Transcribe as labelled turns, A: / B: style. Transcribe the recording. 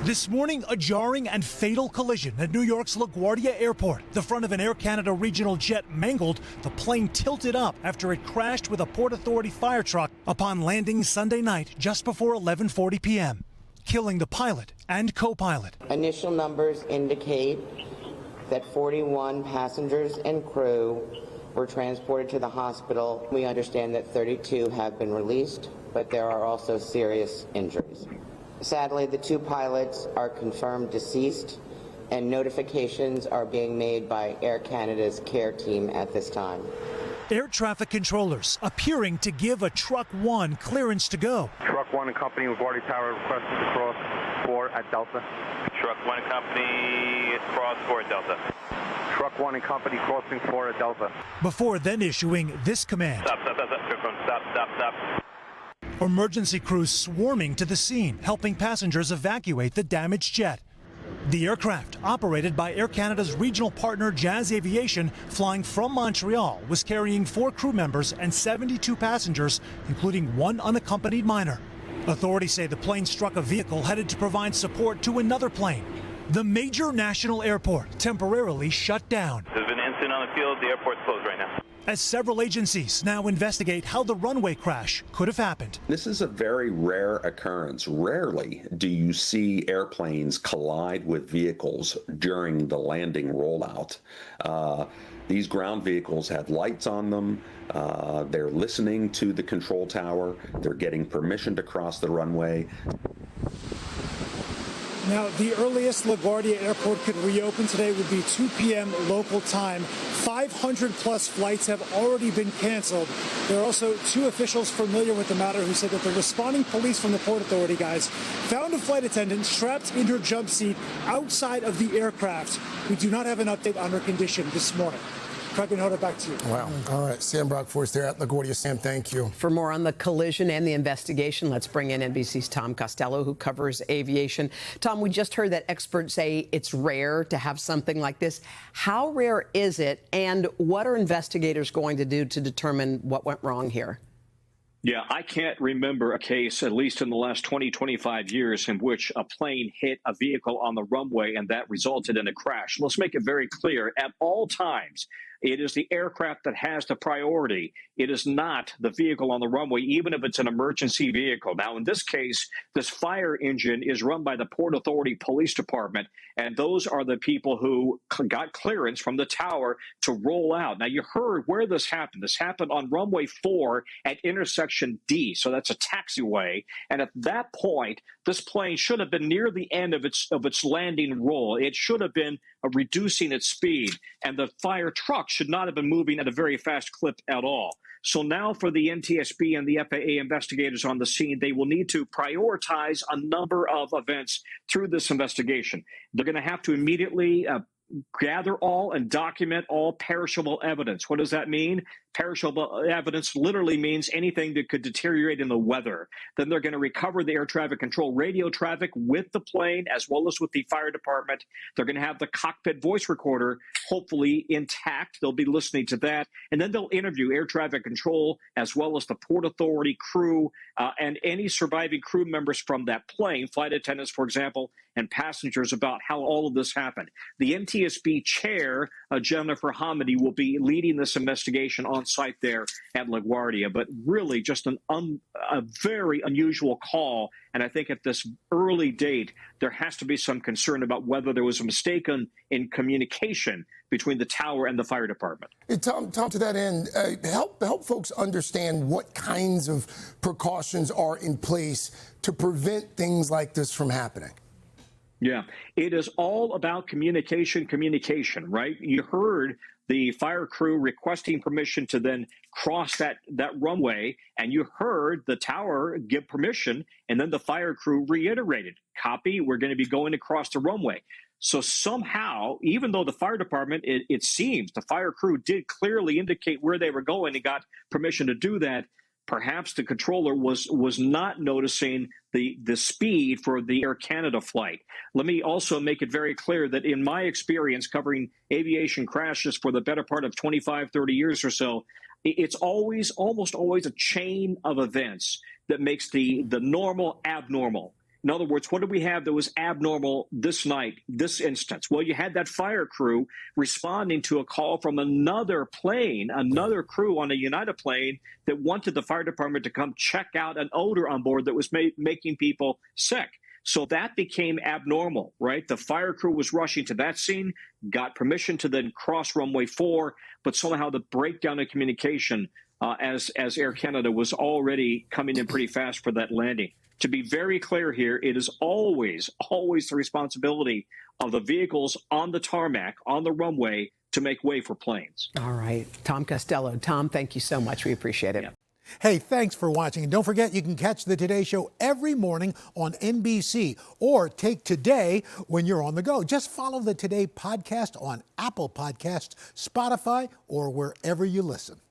A: This morning, a jarring and fatal collision at New York's LaGuardia Airport. The front of an Air Canada regional jet mangled. The plane tilted up after it crashed with a Port Authority fire truck upon landing Sunday night just before 11:40 p.m., killing the pilot and co-pilot.
B: Initial numbers indicate that 41 passengers and crew were transported to the hospital. We understand that 32 have been released, but there are also serious injuries. Sadly, the two pilots are confirmed deceased, and notifications are being made by Air Canada's care team at this time.
A: Air traffic controllers appearing to give a Truck 1 clearance to go.
C: Truck 1 and Company LaGuardia Tower requesting to cross 4 at Delta.
D: Truck 1 and Company cross 4 at Delta.
C: Truck 1 and Company crossing 4 at Delta.
A: Before then issuing this command.
D: Stop, stop, stop, stop, Truck 1, stop, stop, stop.
A: Emergency crews swarming to the scene, helping passengers evacuate the damaged jet. The aircraft, operated by Air Canada's regional partner Jazz Aviation, flying from Montreal, was carrying 4 crew members and 72 passengers, including 1 unaccompanied minor. Authorities say the plane struck a vehicle headed to provide support to another plane. The major national airport temporarily shut down.
D: There's been an incident on the field. The airport's closed right now.
A: As several agencies now investigate how the runway crash could have happened.
E: This is a very rare occurrence. Rarely do you see airplanes collide with vehicles during the landing rollout. These ground vehicles have lights on them. They're listening to the control tower. They're getting permission to cross the runway.
F: Now, the earliest LaGuardia Airport could reopen today would be 2 p.m. local time. 500-plus flights have already been canceled. There are also 2 officials familiar with the matter who said that the responding police from the Port Authority guys found a flight attendant strapped in her jump seat outside of the aircraft. We do not have an update on her condition this morning. Hold back to you.
G: Wow. All right. Sam Brock for us there at LaGuardia. Sam, thank you.
H: For more on the collision and the investigation, let's bring in NBC's Tom Costello, who covers aviation. Tom, we just heard that experts say it's rare to have something like this. How rare is it, and what are investigators going to do to determine what went wrong here?
I: Yeah, I can't remember a case, at least in the last 20, 25 years, in which a plane hit a vehicle on the runway and that resulted in a crash. Let's make it very clear. At all times, it is the aircraft that has the priority. It is not the vehicle on the runway, even if it's an emergency vehicle. Now, in this case, this fire engine is run by the Port Authority Police Department, and those are the people who got clearance from the tower to roll out. Now, you heard where this happened. This happened on runway 4 at intersection D, so that's a taxiway. And at that point, this plane should have been near the end of its landing roll. It should have been reducing its speed, and the fire truck should not have been moving at a very fast clip at all. So now for the NTSB and the FAA investigators on the scene, they will need to prioritize a number of events through this investigation. They're going to have to immediately gather all and document all perishable evidence. What does that mean? Perishable evidence literally means anything that could deteriorate in the weather. Then they're going to recover the air traffic control radio traffic with the plane as well as with the fire department. They're going to have the cockpit voice recorder hopefully intact. They'll be listening to that. And then they'll interview air traffic control as well as the Port Authority crew and any surviving crew members from that plane, flight attendants, for example, and passengers about how all of this happened. The NTSB chair, Jennifer Hamady, will be leading this investigation on site there at LaGuardia, but really just a very unusual call. And I think at this early date, there has to be some concern about whether there was a mistake in communication between the tower and the fire department.
G: Hey, Tom, to that end, help folks understand what kinds of precautions are in place to prevent things like this from happening.
I: Yeah, it is all about communication, right? You heard the fire crew requesting permission to then cross that runway, and you heard the tower give permission, and then the fire crew reiterated, copy, we're going to be going across the runway. So somehow, even though the fire department, it seems the fire crew did clearly indicate where they were going and got permission to do that, perhaps the controller was not noticing the speed for the Air Canada flight. Let me also make it very clear that in my experience covering aviation crashes for the better part of 25, 30 years or so, it's almost always a chain of events that makes the normal abnormal. In other words, what did we have that was abnormal this night, this instance? Well, you had that fire crew responding to a call from another plane, another crew on a United plane that wanted the fire department to come check out an odor on board that was making people sick. So that became abnormal, right? The fire crew was rushing to that scene, got permission to then cross runway 4, but somehow the breakdown in communication as Air Canada was already coming in pretty fast for that landing. To be very clear here, it is always the responsibility of the vehicles on the tarmac, on the runway, to make way for planes.
H: All right. Tom Costello. Tom, thank you so much. We appreciate it.
I: Yeah.
J: Hey, thanks for watching. And don't forget, you can catch the Today Show every morning on NBC or take Today when you're on the go. Just follow the Today podcast on Apple Podcasts, Spotify, or wherever you listen.